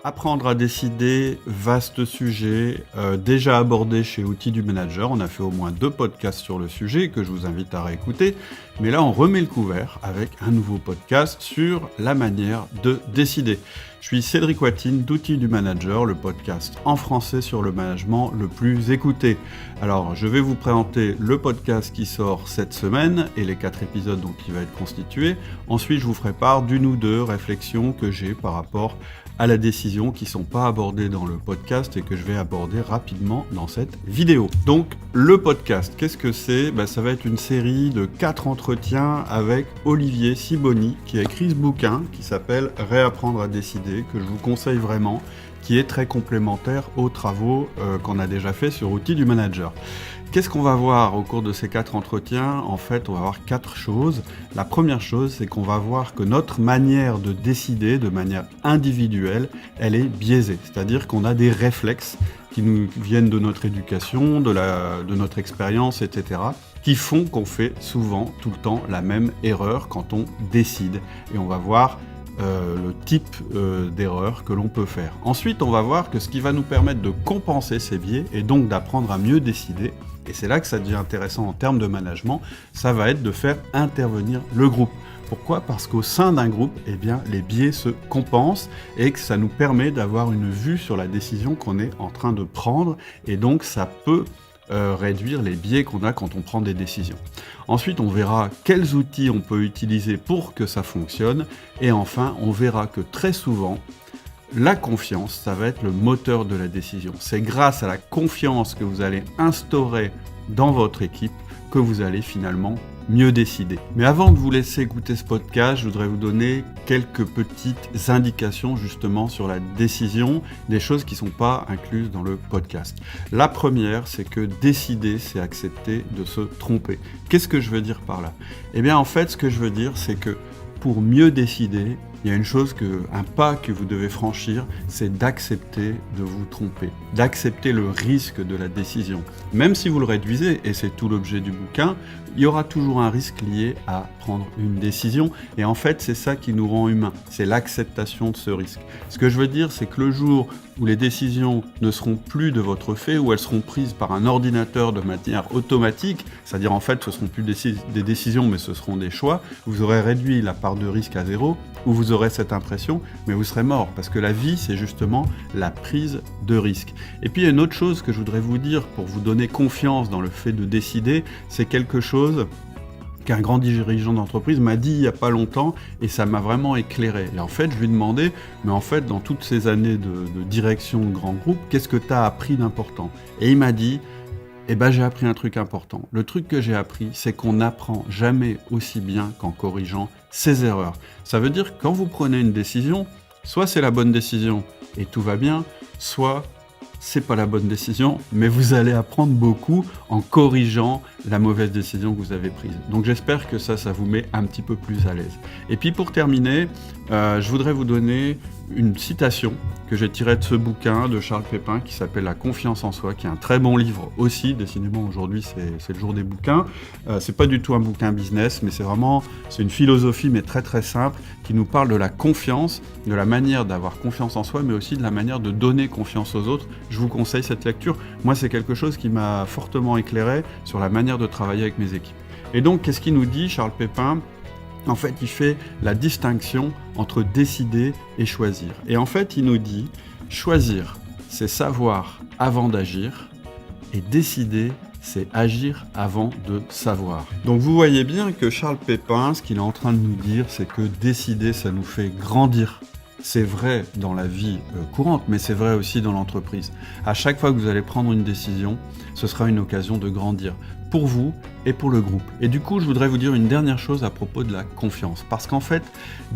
Apprendre à décider, vaste sujet, déjà abordé chez Outils du Manager. On a fait au moins 2 podcasts sur le sujet que je vous invite à réécouter. Mais là, on remet le couvert avec un nouveau podcast sur la manière de décider. Je suis Cédric Watine d'Outils du Manager, le podcast en français sur le management le plus écouté. Alors, je vais vous présenter le podcast qui sort cette semaine et les 4 épisodes dont il va être constitué. Ensuite, je vous ferai part d'une ou deux réflexions que j'ai par rapport à la décision qui ne sont pas abordées dans le podcast et que je vais aborder rapidement dans cette vidéo. Donc, le podcast, qu'est-ce que c'est ? Ça va être une série de 4 entretiens avec Olivier Sibony qui a écrit ce bouquin qui s'appelle « Réapprendre à décider » que je vous conseille vraiment, qui est très complémentaire aux travaux qu'on a déjà fait sur Outils du Manager. Qu'est-ce qu'on va voir au cours de ces 4 entretiens ? En fait, on va voir 4 choses. La première chose, c'est qu'on va voir que notre manière de décider de manière individuelle, elle est biaisée. C'est-à-dire qu'on a des réflexes qui nous viennent de notre éducation, de notre expérience, etc., qui font qu'on fait souvent, tout le temps, la même erreur quand on décide. Et on va voir le type d'erreur que l'on peut faire. Ensuite, on va voir que ce qui va nous permettre de compenser ces biais et donc d'apprendre à mieux décider, et c'est là que ça devient intéressant en termes de management, ça va être de faire intervenir le groupe. Pourquoi ? Parce qu'au sein d'un groupe, les biais se compensent et que ça nous permet d'avoir une vue sur la décision qu'on est en train de prendre, et donc ça peut réduire les biais qu'on a quand on prend des décisions. Ensuite, on verra quels outils on peut utiliser pour que ça fonctionne. Et enfin, on verra que très souvent, la confiance, ça va être le moteur de la décision. C'est grâce à la confiance que vous allez instaurer dans votre équipe que vous allez finalement mieux décider. Mais avant de vous laisser écouter ce podcast, je voudrais vous donner quelques petites indications justement sur la décision, des choses qui ne sont pas incluses dans le podcast. La première, c'est que décider, c'est accepter de se tromper. Qu'est-ce que je veux dire par là ? En fait, ce que je veux dire, c'est que pour mieux décider, il y a un pas que vous devez franchir, c'est d'accepter de vous tromper, d'accepter le risque de la décision. Même si vous le réduisez, et c'est tout l'objet du bouquin, il y aura toujours un risque lié à prendre une décision. Et en fait, c'est ça qui nous rend humains, c'est l'acceptation de ce risque. Ce que je veux dire, c'est que le jour où les décisions ne seront plus de votre fait, où elles seront prises par un ordinateur de manière automatique, c'est-à-dire en fait, ce ne seront plus des décisions, mais ce seront des choix, vous aurez réduit la part de risque à 0, où vous aurez cette impression, mais vous serez mort, parce que la vie, c'est justement la prise de risque. Et puis, il y a une autre chose que je voudrais vous dire pour vous donner confiance dans le fait de décider, c'est quelque chose qu'un grand dirigeant d'entreprise m'a dit il n'y a pas longtemps, et ça m'a vraiment éclairé. Et en fait, je lui demandais, mais en fait, dans toutes ces années de direction de grands groupes, qu'est-ce que tu as appris d'important ? Et il m'a dit, j'ai appris un truc important. Le truc que j'ai appris, c'est qu'on n'apprend jamais aussi bien qu'en corrigeant ses erreurs. Ça veut dire que quand vous prenez une décision, soit c'est la bonne décision et tout va bien, soit c'est pas la bonne décision, mais vous allez apprendre beaucoup en corrigeant la mauvaise décision que vous avez prise. Donc j'espère que ça vous met un petit peu plus à l'aise. Et puis pour terminer, je voudrais vous donner une citation que j'ai tirée de ce bouquin de Charles Pépin qui s'appelle « La confiance en soi », qui est un très bon livre aussi. Décidément, aujourd'hui, c'est le jour des bouquins. C'est pas du tout un bouquin business, mais c'est une philosophie, mais très très simple, qui nous parle de la confiance, de la manière d'avoir confiance en soi, mais aussi de la manière de donner confiance aux autres. Je vous conseille cette lecture. Moi, c'est quelque chose qui m'a fortement éclairé sur la manière de travailler avec mes équipes. Et donc, qu'est-ce qu'il nous dit, Charles Pépin ? En fait, il fait la distinction entre décider et choisir. Et en fait, il nous dit, choisir, c'est savoir avant d'agir, et décider, c'est agir avant de savoir. Donc vous voyez bien que Charles Pépin, ce qu'il est en train de nous dire, c'est que décider, ça nous fait grandir. C'est vrai dans la vie courante, mais c'est vrai aussi dans l'entreprise. À chaque fois que vous allez prendre une décision, ce sera une occasion de grandir pour vous et pour le groupe. Et du coup, je voudrais vous dire une dernière chose à propos de la confiance. Parce qu'en fait,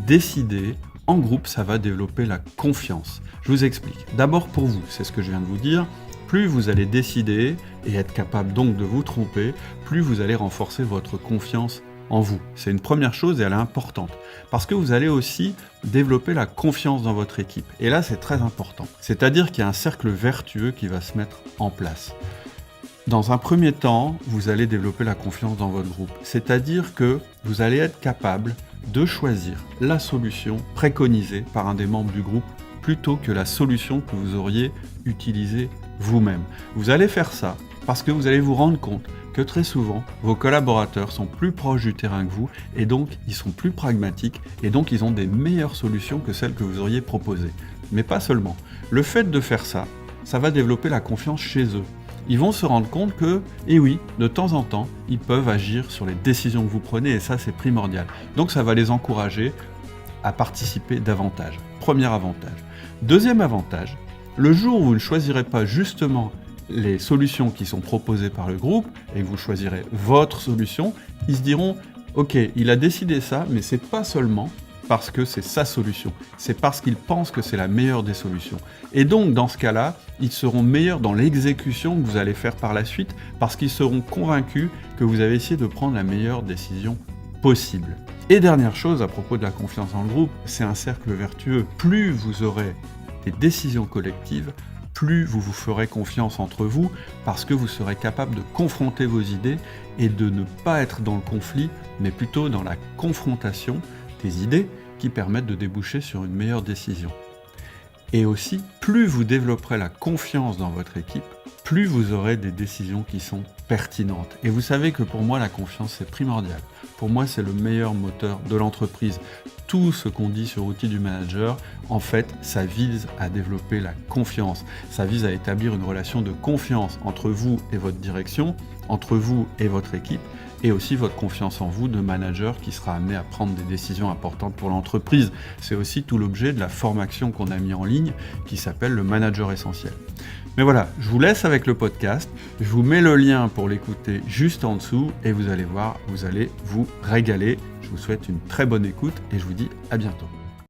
décider en groupe, ça va développer la confiance. Je vous explique. D'abord pour vous, c'est ce que je viens de vous dire. Plus vous allez décider et être capable donc de vous tromper, plus vous allez renforcer votre confiance en vous. C'est une première chose et elle est importante. Parce que vous allez aussi développer la confiance dans votre équipe. Et là, c'est très important. C'est-à-dire qu'il y a un cercle vertueux qui va se mettre en place. Dans un premier temps, vous allez développer la confiance dans votre groupe. C'est-à-dire que vous allez être capable de choisir la solution préconisée par un des membres du groupe plutôt que la solution que vous auriez utilisée vous-même. Vous allez faire ça parce que vous allez vous rendre compte que très souvent, vos collaborateurs sont plus proches du terrain que vous et donc ils sont plus pragmatiques et donc ils ont des meilleures solutions que celles que vous auriez proposées. Mais pas seulement. Le fait de faire ça, ça va développer la confiance chez eux. Ils vont se rendre compte que, et oui, de temps en temps, ils peuvent agir sur les décisions que vous prenez et ça c'est primordial. Donc ça va les encourager à participer davantage. Premier avantage. Deuxième avantage, le jour où vous ne choisirez pas justement les solutions qui sont proposées par le groupe et que vous choisirez votre solution, ils se diront « Ok, il a décidé ça, mais c'est pas seulement parce que c'est sa solution, c'est parce qu'il pense que c'est la meilleure des solutions. » Et donc, dans ce cas-là, ils seront meilleurs dans l'exécution que vous allez faire par la suite parce qu'ils seront convaincus que vous avez essayé de prendre la meilleure décision possible. Et dernière chose à propos de la confiance dans le groupe, c'est un cercle vertueux. Plus vous aurez des décisions collectives, plus vous vous ferez confiance entre vous parce que vous serez capable de confronter vos idées et de ne pas être dans le conflit, mais plutôt dans la confrontation des idées qui permettent de déboucher sur une meilleure décision. Et aussi, plus vous développerez la confiance dans votre équipe, plus vous aurez des décisions qui sont pertinentes. Et vous savez que pour moi, la confiance, c'est primordial. Pour moi, c'est le meilleur moteur de l'entreprise. Tout ce qu'on dit sur Outils du Manager, en fait, ça vise à développer la confiance. Ça vise à établir une relation de confiance entre vous et votre direction, entre vous et votre équipe, et aussi votre confiance en vous de manager qui sera amené à prendre des décisions importantes pour l'entreprise. C'est aussi tout l'objet de la formation qu'on a mis en ligne qui s'appelle le Manager Essentiel. Mais voilà, je vous laisse avec le podcast. Je vous mets le lien pour l'écouter juste en dessous et vous allez voir, vous allez vous régaler. Je vous souhaite une très bonne écoute et je vous dis à bientôt.